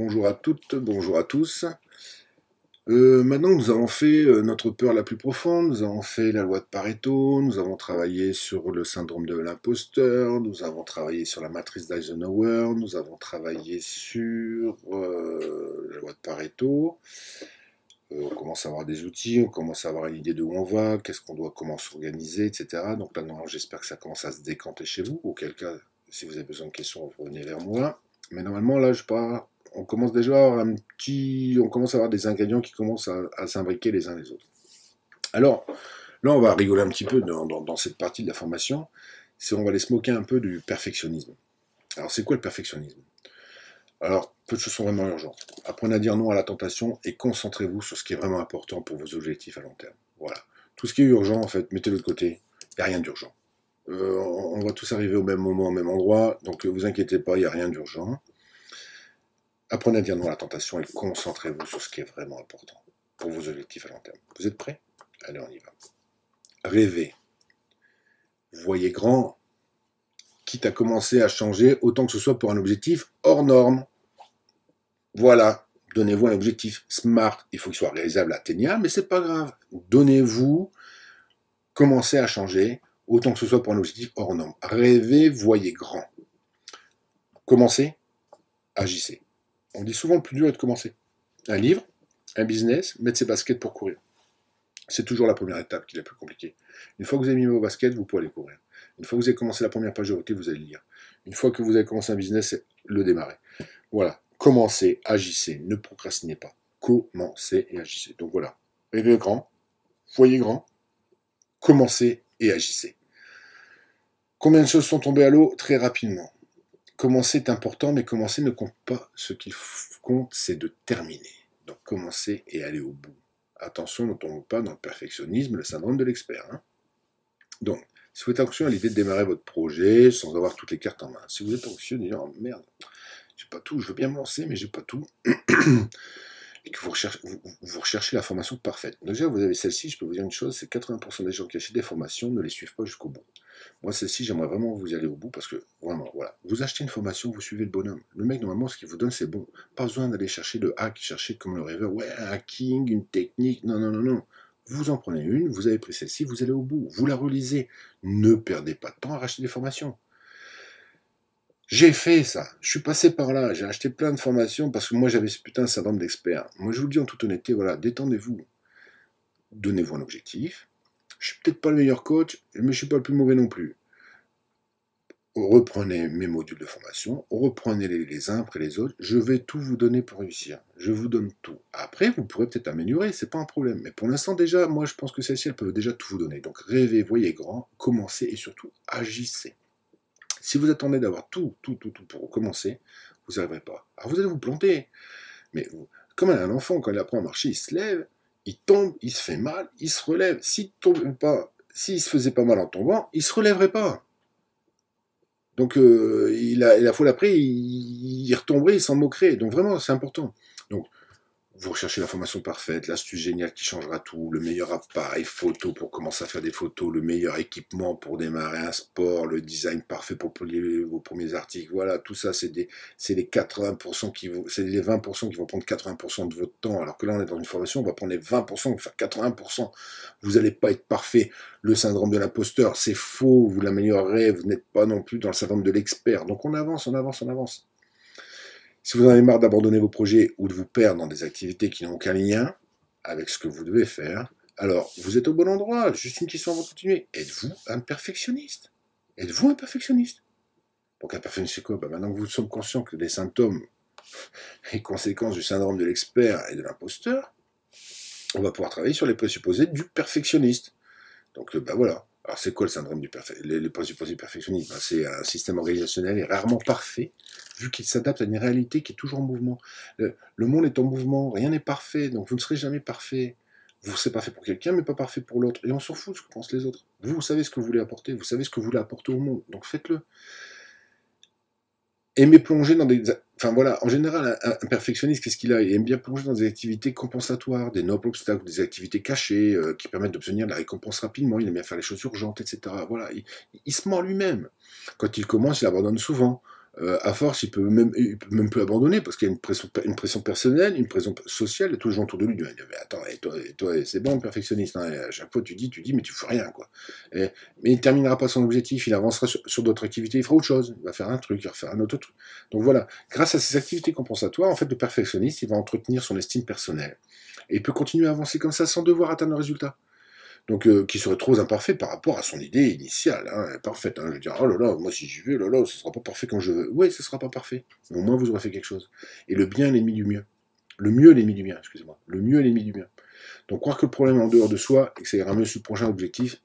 Bonjour à toutes, bonjour à tous. Maintenant nous avons fait notre peur la plus profonde, nous avons fait la loi de Pareto, nous avons travaillé sur le syndrome de l'imposteur, nous avons travaillé sur la matrice d'Eisenhower, nous avons travaillé sur la loi de Pareto. On commence à avoir des outils, on commence à avoir une idée de où on va, qu'est-ce qu'on doit, comment s'organiser, etc. Donc maintenant j'espère que ça commence à se décanter chez vous, auquel cas, si vous avez besoin de questions, vous revenez vers moi. Mais normalement là je pars. On commence déjà à avoir on commence à avoir des ingrédients qui commencent à s'imbriquer les uns les autres. Alors, là, on va rigoler un petit peu dans cette partie de la formation, c'est on va aller se moquer un peu du perfectionnisme. Alors, c'est quoi le perfectionnisme? Alors, peu de choses sont vraiment urgentes. Apprenez à dire non à la tentation et concentrez-vous sur ce qui est vraiment important pour vos objectifs à long terme. Voilà. Tout ce qui est urgent, en fait, mettez-le de côté. Il n'y a rien d'urgent. On va tous arriver au même moment, au même endroit, donc vous inquiétez pas, il n'y a rien d'urgent. Apprenez à dire non à la tentation et concentrez-vous sur ce qui est vraiment important pour vos objectifs à long terme. Vous êtes prêts? Allez, on y va. Rêvez. Voyez grand. Quitte à commencer à changer, autant que ce soit pour un objectif hors norme. Voilà. Donnez-vous un objectif smart. Il faut qu'il soit réalisable, atteignable, mais c'est pas grave. Donnez-vous, commencez à changer, autant que ce soit pour un objectif hors norme. Rêvez, voyez grand. Commencez, agissez. On dit souvent le plus dur est de commencer. Un livre, un business, mettre ses baskets pour courir. C'est toujours la première étape qui est la plus compliquée. Une fois que vous avez mis vos baskets, vous pouvez aller courir. Une fois que vous avez commencé la première page de votre livre, vous allez le lire. Une fois que vous avez commencé un business, c'est le démarrer. Voilà. Commencez, agissez, ne procrastinez pas. Commencez et agissez. Donc voilà. Rêvez grand, voyez grand, commencez et agissez. Combien de choses sont tombées à l'eau? Très rapidement. Commencer est important, mais commencer ne compte pas. Ce qui compte, c'est de terminer. Donc commencer et aller au bout. Attention, ne tombons pas dans le perfectionnisme, le syndrome de l'expert. Hein. Donc, si vous êtes anxieux à l'idée de démarrer votre projet sans avoir toutes les cartes en main, si vous êtes anxieux, disant oh, merde, j'ai pas tout, je veux bien me lancer, mais j'ai pas tout, et que vous recherchez la formation parfaite. Déjà, vous avez celle-ci, je peux vous dire une chose, c'est 80% des gens qui achètent des formations ne les suivent pas jusqu'au bout. Moi, celle-ci, j'aimerais vraiment vous y aller au bout parce que, vraiment, voilà. Vous achetez une formation, vous suivez le bonhomme. Le mec, normalement, ce qu'il vous donne, c'est bon. Pas besoin d'aller chercher le hack, chercher comme le rêveur, ouais, un hacking, une technique. Non, non, non, non. Vous en prenez une, vous avez pris celle-ci, vous allez au bout. Vous la relisez. Ne perdez pas de temps à racheter des formations. J'ai fait ça. Je suis passé par là. J'ai acheté plein de formations parce que moi, j'avais ce putain de syndrome d'expert. Moi, je vous le dis en toute honnêteté, voilà, détendez-vous. Donnez-vous un objectif. Je suis peut-être pas le meilleur coach, mais je suis pas le plus mauvais non plus. Reprenez mes modules de formation, reprenez les uns après les autres, je vais tout vous donner pour réussir. Je vous donne tout. Après, vous pourrez peut-être améliorer, c'est pas un problème. Mais pour l'instant, déjà, moi, je pense que celles-ci, elles peuvent déjà tout vous donner. Donc, rêvez, voyez grand, commencez et surtout, agissez. Si vous attendez d'avoir tout pour commencer, vous n'arriverez pas. Alors, vous allez vous planter. Mais comme un enfant, quand il apprend à marcher, il se lève, il tombe, il se fait mal, il se relève. S'il se faisait pas mal en tombant, il se relèverait pas. Donc, la fois d'après, il retomberait, il s'en moquerait. Donc, vraiment, c'est important. Donc, vous recherchez la formation parfaite, l'astuce géniale qui changera tout, le meilleur appareil photo pour commencer à faire des photos, le meilleur équipement pour démarrer un sport, le design parfait pour publier vos premiers articles. Voilà, tout ça, c'est les 80% c'est les 20% qui vont prendre 80% de votre temps. Alors que là, on est dans une formation, on va prendre les 20% pour faire 80%. Vous n'allez pas être parfait. Le syndrome de l'imposteur, c'est faux, vous l'améliorerez, vous n'êtes pas non plus dans le syndrome de l'expert. Donc on avance, on avance, on avance. Si vous en avez marre d'abandonner vos projets ou de vous perdre dans des activités qui n'ont aucun lien avec ce que vous devez faire, alors vous êtes au bon endroit. Juste une question avant de continuer. Êtes-vous un perfectionniste? Êtes-vous un perfectionniste? Donc un perfectionniste, c'est quoi? Maintenant que vous sommes conscients que les symptômes et conséquences du syndrome de l'expert et de l'imposteur, on va pouvoir travailler sur les présupposés du perfectionniste. Donc voilà. Alors c'est quoi le syndrome du les présupposés du perfectionnisme? C'est un système organisationnel et rarement parfait, vu qu'il s'adapte à une réalité qui est toujours en mouvement. Le monde est en mouvement, rien n'est parfait, donc vous ne serez jamais parfait. Vous serez parfait pour quelqu'un, mais pas parfait pour l'autre. Et on s'en fout de ce que pensent les autres. Vous savez ce que vous voulez apporter, vous savez ce que vous voulez apporter au monde, donc faites-le. Aimez plonger dans des... Enfin voilà, en général, un perfectionniste, qu'est-ce qu'il a? Il aime bien plonger dans des activités compensatoires, des nobles obstacles, des activités cachées qui permettent d'obtenir de la récompense rapidement. Il aime bien faire les choses urgentes, etc. Voilà, il se ment lui-même. Quand il commence, il abandonne souvent. À force, il peut même plus abandonner parce qu'il y a une pression personnelle, une pression sociale, et tous les gens autour de lui disent mais attends, et toi c'est bon le perfectionniste, hein, et à chaque fois tu dis, mais tu fais rien, quoi. Mais il ne terminera pas son objectif, il avancera sur d'autres activités, il fera autre chose, il va faire un truc, il va faire un autre truc. Donc voilà, grâce à ces activités compensatoires, en fait, le perfectionniste, il va entretenir son estime personnelle. Et il peut continuer à avancer comme ça sans devoir atteindre le résultat. Donc, qui serait trop imparfait par rapport à son idée initiale, hein, parfaite. Hein. Je veux dire, oh là là, moi si j'y vais, là là, ce sera pas parfait comme je veux. Oui, ce sera pas parfait, mais au moins vous aurez fait quelque chose. Et le bien est l'ennemi du mieux. Le mieux est l'ennemi du bien, excusez-moi. Le mieux est l'ennemi du bien. Donc, croire que le problème est en dehors de soi et que ça ira mieux sur le prochain objectif,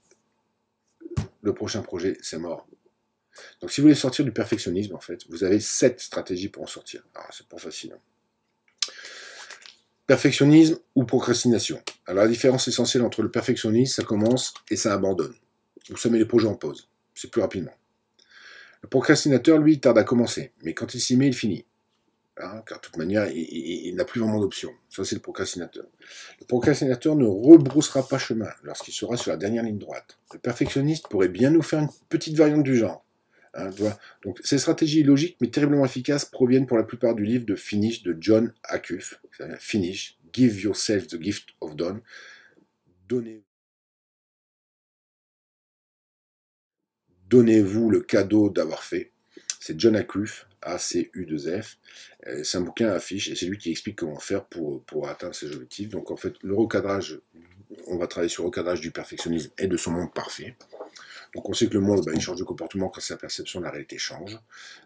le prochain projet, c'est mort. Donc, si vous voulez sortir du perfectionnisme, en fait, vous avez 7 stratégies pour en sortir. Alors, c'est pas facile. Hein. Perfectionnisme ou procrastination. Alors la différence essentielle entre le perfectionnisme, ça commence et ça abandonne. Ou ça met les projets en pause. C'est plus rapidement. Le procrastinateur, lui, tarde à commencer. Mais quand il s'y met, il finit. Hein, car de toute manière, il n'a plus vraiment d'option. Ça, c'est le procrastinateur. Le procrastinateur ne rebroussera pas chemin lorsqu'il sera sur la dernière ligne droite. Le perfectionniste pourrait bien nous faire une petite variante du genre. Hein, donc, ces stratégies logiques mais terriblement efficaces proviennent pour la plupart du livre de Finish de John Acuff. Finish, Give Yourself the Gift of Done. Donnez-vous le cadeau d'avoir fait. C'est John Acuff, A-C-U-2-F. C'est un bouquin à affiche et c'est lui qui explique comment faire pour atteindre ses objectifs. Donc en fait, le recadrage, on va travailler sur le recadrage du perfectionnisme et de son monde parfait. Donc on sait que le monde, il change de comportement quand sa perception de la réalité change.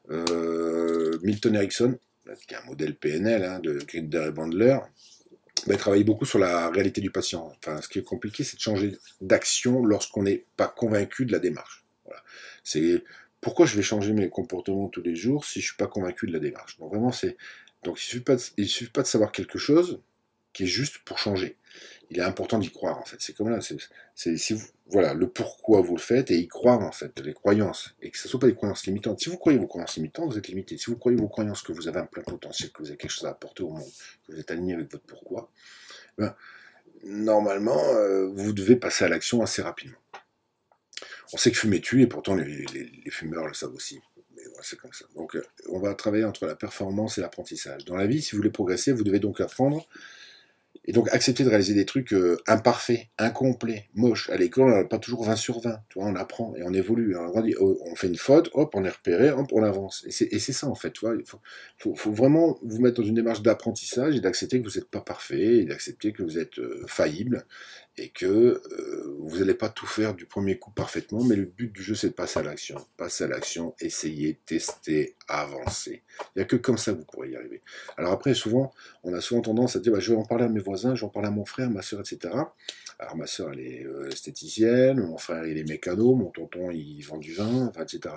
Milton Erickson, qui est un modèle PNL hein, de Grinder et Bandler, travaille beaucoup sur la réalité du patient. Enfin, ce qui est compliqué, c'est de changer d'action lorsqu'on n'est pas convaincu de la démarche. Voilà. C'est pourquoi je vais changer mes comportements tous les jours si je suis pas convaincu de la démarche. Donc vraiment, donc il suffit pas de savoir quelque chose qui est juste pour changer. Il est important d'y croire en fait. C'est comme là, si vous, voilà, le pourquoi vous le faites et y croire en fait, les croyances et que ce ne soit pas des croyances limitantes. Si vous croyez vos croyances limitantes, vous êtes limité. Si vous croyez vos croyances que vous avez un plein potentiel, que vous avez quelque chose à apporter au monde, que vous êtes aligné avec votre pourquoi, ben, normalement, vous devez passer à l'action assez rapidement. On sait que fumer tue et pourtant les fumeurs le savent aussi. Mais voilà, c'est comme ça. Donc on va travailler entre la performance et l'apprentissage. Dans la vie, si vous voulez progresser, vous devez donc apprendre et donc accepter de réaliser des trucs imparfaits, incomplets, moches. À l'école, on n'a pas toujours 20 sur 20. Tu vois, on apprend et on évolue. On fait une faute, hop, on est repéré, hop, on avance. Et c'est ça, en fait. Tu vois, faut vraiment vous mettre dans une démarche d'apprentissage et d'accepter que vous n'êtes pas parfait, et d'accepter que vous êtes faillible, et que vous n'allez pas tout faire du premier coup parfaitement, mais le but du jeu, c'est de passer à l'action. Passer à l'action, essayer, tester, avancer. Il n'y a que comme ça que vous pourrez y arriver. Alors après, on a souvent tendance à dire, je vais en parler à mes voisins, je vais en parler à mon frère, ma soeur, etc. Alors ma soeur, elle est esthéticienne, mon frère, il est mécano, mon tonton, il vend du vin, enfin, etc.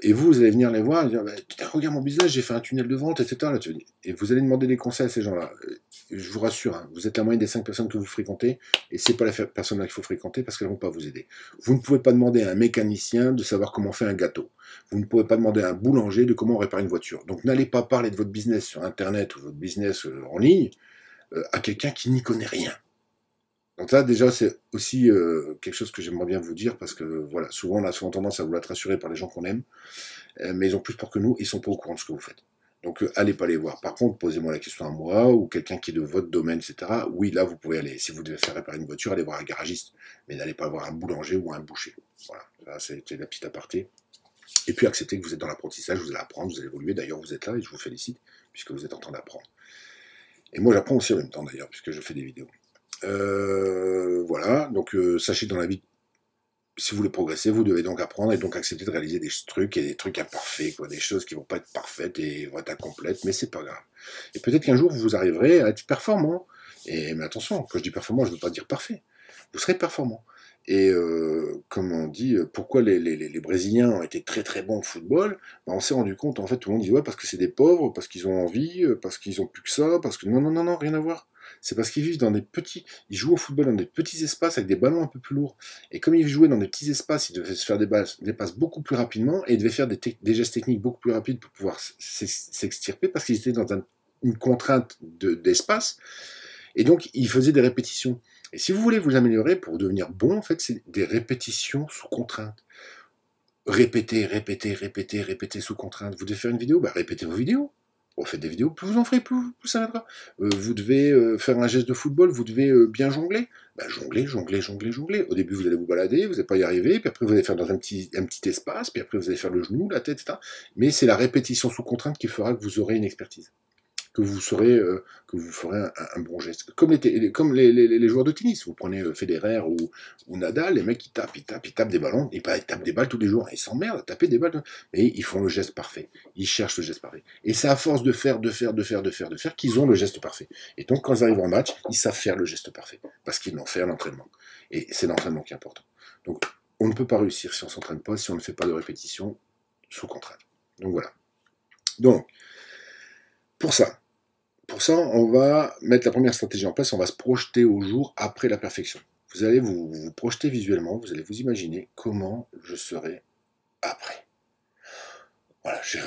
Et vous allez venir les voir et dire, regarde mon business, j'ai fait un tunnel de vente, etc. Et vous allez demander des conseils à ces gens-là. Je vous rassure, hein, vous êtes la moyenne des 5 personnes que vous fréquentez, et c'est pas les personnes-là qu'il faut fréquenter parce qu'elles vont pas vous aider. Vous ne pouvez pas demander à un mécanicien de savoir comment faire un gâteau. Vous ne pouvez pas demander à un boulanger de comment réparer une voiture. Donc n'allez pas parler de votre business sur Internet ou votre business en ligne à quelqu'un qui n'y connaît rien. Donc là, déjà, c'est aussi quelque chose que j'aimerais bien vous dire, parce que voilà, souvent, on a souvent tendance à vouloir être rassuré par les gens qu'on aime, mais ils ont plus peur que nous, ils sont pas au courant de ce que vous faites. Donc, allez pas les voir. Par contre, posez-moi la question à moi, ou quelqu'un qui est de votre domaine, etc. Oui, là, vous pouvez aller. Si vous devez faire réparer une voiture, allez voir un garagiste, mais n'allez pas voir un boulanger ou un boucher. Voilà, ça, c'était la petite aparté. Et puis, acceptez que vous êtes dans l'apprentissage, vous allez apprendre, vous allez évoluer. D'ailleurs, vous êtes là, et je vous félicite, puisque vous êtes en train d'apprendre. Et moi, j'apprends aussi en même temps, d'ailleurs, puisque je fais des vidéos. Voilà, donc sachez que dans la vie, si vous voulez progresser, vous devez donc apprendre et donc accepter de réaliser des trucs et des trucs imparfaits, quoi, des choses qui vont pas être parfaites et vont être incomplètes, mais c'est pas grave. Et peut-être qu'un jour vous arriverez à être performant. Mais attention, quand je dis performant, je ne veux pas dire parfait. Vous serez performant. Et comme on dit, pourquoi les Brésiliens ont été très très bons au football, on s'est rendu compte, en fait, tout le monde dit ouais, parce que c'est des pauvres, parce qu'ils ont envie, parce qu'ils ont plus que ça, parce que non, non, non, non, rien à voir. C'est parce qu'ils vivent dans des petits, ils jouent au football dans des petits espaces avec des ballons un peu plus lourds. Et comme ils jouaient dans des petits espaces, ils devaient se faire des passes beaucoup plus rapidement et ils devaient faire des gestes techniques beaucoup plus rapides pour pouvoir s'extirper parce qu'ils étaient dans une contrainte d'espace. Et donc, ils faisaient des répétitions. Et si vous voulez vous améliorer pour devenir bon, en fait, c'est des répétitions sous contrainte. répétez, répétez, répétez, répétez sous contrainte. Vous devez faire une vidéo, bah répétez vos vidéos. Vous faites des vidéos, plus vous en ferez, plus ça viendra. Vous devez faire un geste de football, vous devez bien jongler. Bah, jongler, jongler, jongler, jongler. Au début, vous allez vous balader, vous n'allez pas y arriver, puis après, vous allez faire dans un petit espace, puis après, vous allez faire le genou, la tête, etc. Mais c'est la répétition sous contrainte qui fera que vous aurez une expertise. Que vous saurez, que vous ferez un bon geste. Comme les joueurs de tennis. Vous prenez Federer ou Nadal, les mecs, ils tapent des ballons, ils tapent des balles tous les jours. Ils s'emmerdent à taper des balles. Mais ils font le geste parfait. Ils cherchent le geste parfait. Et c'est à force de faire qu'ils ont le geste parfait. Et donc, quand ils arrivent en match, ils savent faire le geste parfait. Parce qu'ils l'ont fait à l'entraînement. Et c'est l'entraînement qui est important. Donc, on ne peut pas réussir si on ne s'entraîne pas, si on ne fait pas de répétition sous contrainte. Donc, voilà. Donc, pour ça, on va mettre la première stratégie en place, on va se projeter au jour après la perfection. Vous allez vous projeter visuellement, vous allez vous imaginer comment je serai après. Voilà, j'ai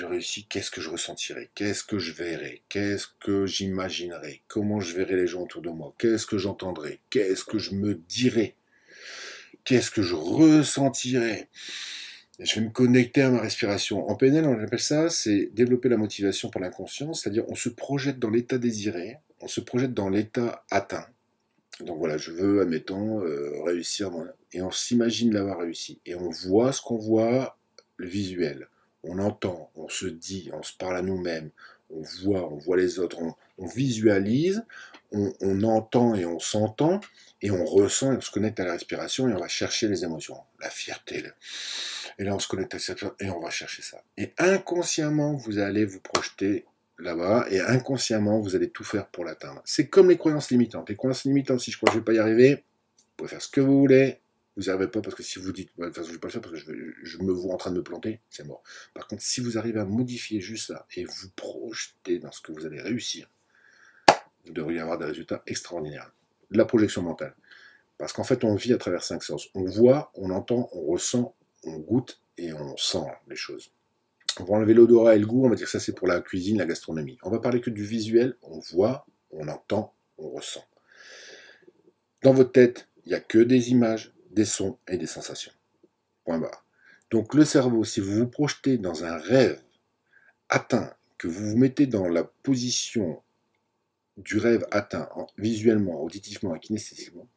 réussi, qu'est-ce que je ressentirai, qu'est-ce que je verrai, qu'est-ce que j'imaginerai, comment je verrai les gens autour de moi, qu'est-ce que j'entendrai, qu'est-ce que je me dirai, qu'est-ce que je ressentirai. Je vais me connecter à ma respiration. En PNL, on appelle ça, c'est développer la motivation par l'inconscient, c'est-à-dire on se projette dans l'état désiré, on se projette dans l'état atteint. Donc voilà, je veux, admettons, réussir, et on s'imagine l'avoir réussi. Et on voit ce qu'on voit, le visuel. On entend, on se dit, on se parle à nous-mêmes, on voit les autres, on visualise, on entend et on s'entend, et on ressent, et on se connecte à la respiration, et on va chercher les émotions. La fierté, et là, on se connecte à cette chose et on va chercher ça. Et inconsciemment, vous allez vous projeter là-bas et inconsciemment, vous allez tout faire pour l'atteindre. C'est comme les croyances limitantes. Les croyances limitantes, si je crois que je ne vais pas y arriver, vous pouvez faire ce que vous voulez. Vous n'y arrivez pas parce que si vous dites, enfin, je ne vais pas le faire parce que je me vois en train de me planter, c'est mort. Par contre, si vous arrivez à modifier juste ça et vous projeter dans ce que vous allez réussir, vous devriez avoir des résultats extraordinaires. La projection mentale. Parce qu'en fait, on vit à travers 5 sens. On voit, on entend, on ressent, on goûte et on sent les choses. On va enlever l'odorat et le goût, on va dire que ça c'est pour la cuisine, la gastronomie. On va parler que du visuel, on voit, on entend, on ressent. Dans votre tête, il n'y a que des images, des sons et des sensations. Point barre. Donc le cerveau, si vous vous projetez dans un rêve atteint, que vous vous mettez dans la position du rêve atteint, visuellement, auditivement et kinesthésiquement,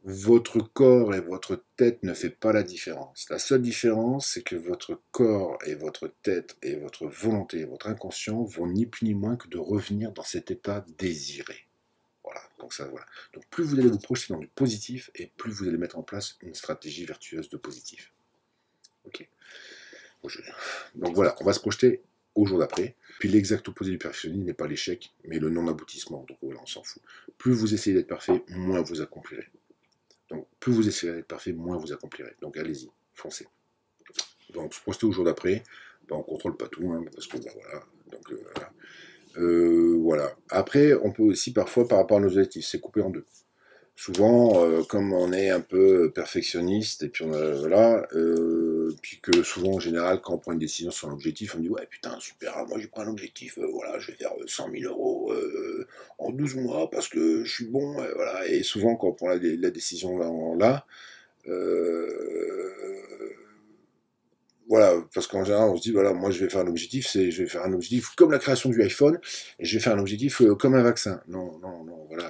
votre corps et votre tête ne fait pas la différence. La seule différence, c'est que votre corps et votre tête et votre volonté et votre inconscient vont ni plus ni moins que de revenir dans cet état désiré. Voilà, donc ça, voilà. Donc plus vous allez vous projeter dans du positif et plus vous allez mettre en place une stratégie vertueuse de positif. Ok. Donc voilà, on va se projeter au jour d'après. Puis l'exact opposé du perfectionnisme n'est pas l'échec, mais le non-aboutissement. Donc voilà, on s'en fout. Plus vous essayez d'être parfait, moins vous accomplirez. Donc, plus vous essayerez d'être parfait, moins vous accomplirez. Donc, allez-y, foncez. Donc, se projeter au jour d'après, on ne contrôle pas tout, hein, parce que, voilà. Donc, voilà. Après, on peut aussi, parfois, par rapport à nos objectifs, c'est coupé en deux. Souvent, comme on est un peu perfectionniste, et puis voilà, puis que souvent, en général, quand on prend une décision sur un objectif, on dit ouais, putain, super, moi j'ai pris un objectif, voilà, je vais faire 100 000 euros en 12 mois parce que je suis bon, voilà. Et souvent, quand on prend la décision là, voilà, parce qu'en général, on se dit, voilà, moi je vais faire un objectif, je vais faire un objectif comme la création du iPhone, et je vais faire un objectif comme un vaccin. Non, non, non, voilà.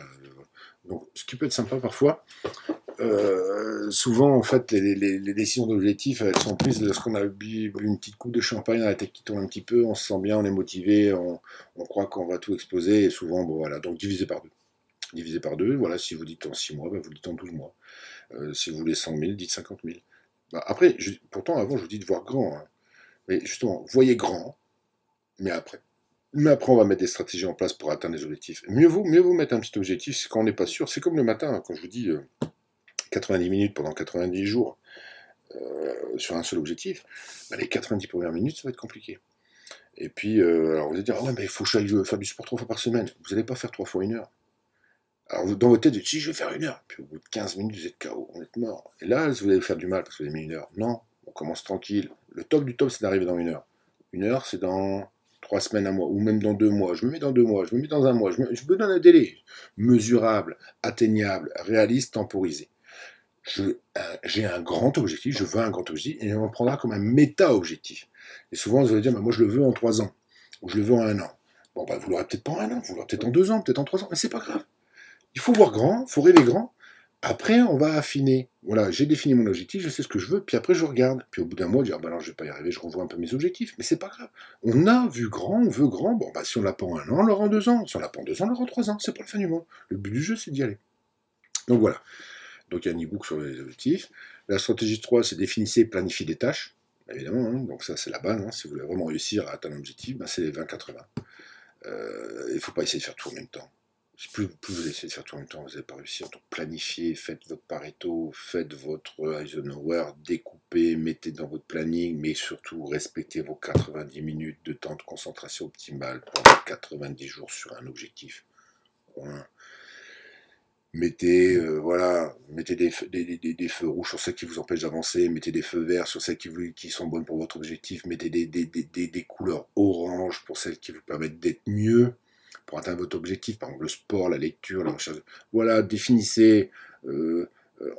Donc, ce qui peut être sympa parfois, souvent, en fait, les décisions d'objectifs, elles sont prises lorsqu'on a bu une petite coupe de champagne, la tête qui tourne un petit peu, on se sent bien, on est motivé, on croit qu'on va tout exploser, et souvent, bon, voilà, donc divisé par deux. Divisé par deux, voilà, si vous dites en 6 mois, ben, vous dites en 12 mois. Si vous voulez 100 000, dites 50 000. Bah, après, pourtant, avant, je vous dis de voir grand. Hein. Mais justement, voyez grand, mais après. Mais après, on va mettre des stratégies en place pour atteindre les objectifs. Mieux vous mettre un petit objectif, c'est quand on n'est pas sûr. C'est comme le matin, hein, quand je vous dis 90 minutes pendant 90 jours sur un seul objectif, bah, les 90 premières minutes, ça va être compliqué. Et puis, alors vous allez dire, ah ouais, mais il faut que j'aille faire du sport 3 fois par semaine. Vous n'allez pas faire 3 fois 1 heure. Alors dans votre tête, vous dites, si je vais faire 1 heure. Puis au bout de 15 minutes, vous êtes KO, on est mort. Et là, vous allez faire du mal parce que vous avez mis 1 heure. Non, on commence tranquille. Le top du top, c'est d'arriver dans 1 heure. 1 heure, c'est dans 3 semaines, un mois, ou même dans 2 mois. Je me mets dans 2 mois, je me mets dans 1 mois. Je me donne un délai mesurable, atteignable, réaliste, temporisé. j'ai un grand objectif, je veux un grand objectif, et on le prendra comme un méta-objectif. Et souvent, vous allez dire, bah, moi je le veux en 3 ans, ou je le veux en 1 an. Bon, bah, vous l'aurez peut-être pas en 1 an, vous l'aurez peut-être en 2 ans, peut-être en 3 ans, mais c'est pas grave. Il faut voir grand, il faut rêver grand. Après, on va affiner. Voilà, j'ai défini mon objectif, je sais ce que je veux, puis après, je regarde. Puis au bout d'un mois, dire, bah non, je vais pas y arriver, je revois un peu mes objectifs. Mais c'est pas grave. On a vu grand, on veut grand. Bon, bah si on l'a pas en 1 an, on l'aura en 2 ans. Si on l'a pas en 2 ans, on l'aura en 3 ans. C'est pas le fin du monde. Le but du jeu, c'est d'y aller. Donc voilà. Donc il y a un e-book sur les objectifs. La stratégie 3, c'est définissez et planifier des tâches. Évidemment, hein. Donc ça, c'est la base. Hein. Si vous voulez vraiment réussir à atteindre un objectif, ben, c'est les 20-80. Il ne faut pas essayer de faire tout en même temps. Plus vous essayez de faire tout en même temps, vous n'allez pas réussir. Donc planifiez, faites votre Pareto, faites votre Eisenhower, découpez, mettez dans votre planning, mais surtout respectez vos 90 minutes de temps de concentration optimale pendant 90 jours sur un objectif. Point. Mettez, voilà, mettez des feux rouges sur celles qui vous empêchent d'avancer, mettez des feux verts sur celles qui sont bonnes pour votre objectif, mettez des couleurs orange pour celles qui vous permettent d'être mieux pour atteindre votre objectif, par exemple le sport, la lecture, la recherche. Voilà, définissez,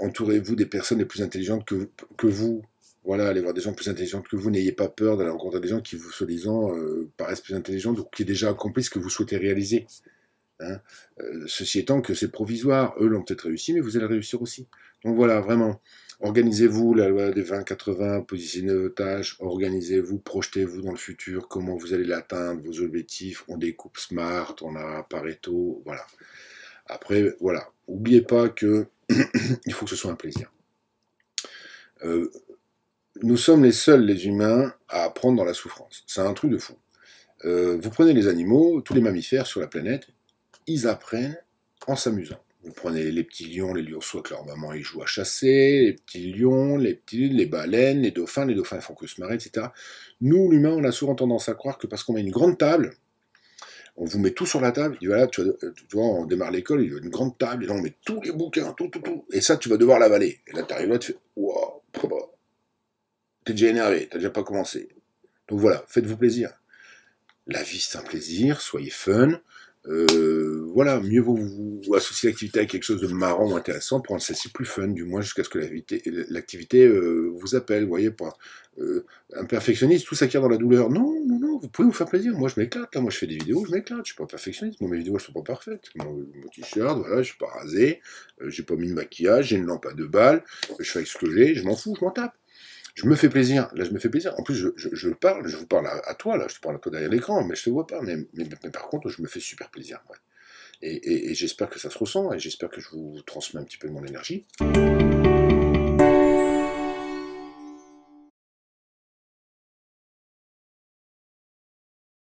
entourez-vous des personnes les plus intelligentes que vous. Voilà, allez voir des gens plus intelligents que vous, n'ayez pas peur d'aller rencontrer des gens qui vous, soi-disant, paraissent plus intelligents ou qui ont déjà accompli ce que vous souhaitez réaliser. Hein. Ceci étant que c'est provisoire, eux l'ont peut-être réussi, mais vous allez réussir aussi. Donc voilà, vraiment, organisez-vous, la loi des 20-80, positionnez vos tâches, organisez-vous, projetez-vous dans le futur, comment vous allez l'atteindre, vos objectifs, on découpe SMART, on a Pareto, voilà. Après, voilà, n'oubliez pas que il faut que ce soit un plaisir. Nous sommes les seuls, les humains, à apprendre dans la souffrance. C'est un truc de fou. Vous prenez les animaux, tous les mammifères sur la planète, ils apprennent en s'amusant. Vous prenez les petits lions, les lionceaux que leur maman ils jouent à chasser, les petits lions, les baleines, les dauphins ils font que se marrer, etc. Nous, l'humain, on a souvent tendance à croire que parce qu'on met une grande table, on vous met tout sur la table, et voilà, tu vois, on démarre l'école, il y a une grande table, et là on met tous les bouquins, tout, et ça tu vas devoir l'avaler. Et là tu arrives là, tu fais, waouh, t'es déjà énervé, t'as déjà pas commencé. Donc voilà, faites-vous plaisir. La vie c'est un plaisir, soyez fun, voilà, mieux vaut vous associer l'activité avec quelque chose de marrant ou intéressant pour rendre celle-ci plus fun, du moins jusqu'à ce que l'activité vous appelle, vous voyez, pour un perfectionniste, tout s'acquiert dans la douleur. Non, non, non, vous pouvez vous faire plaisir, moi je m'éclate, là, moi je fais des vidéos, je m'éclate, je suis pas perfectionniste, moi mes vidéos elles sont pas parfaites, mon t-shirt, voilà, je suis pas rasé, j'ai pas mis de maquillage, j'ai une lampe à 2 balles, je fais avec ce que j'ai, je m'en fous, je m'en tape. Je me fais plaisir, là je me fais plaisir. En plus, je vous parle à toi, là, je te parle à toi derrière l'écran, mais je te vois pas. Mais par contre, je me fais super plaisir. Ouais. Et j'espère que ça se ressent, et j'espère que je vous transmets un petit peu de mon énergie.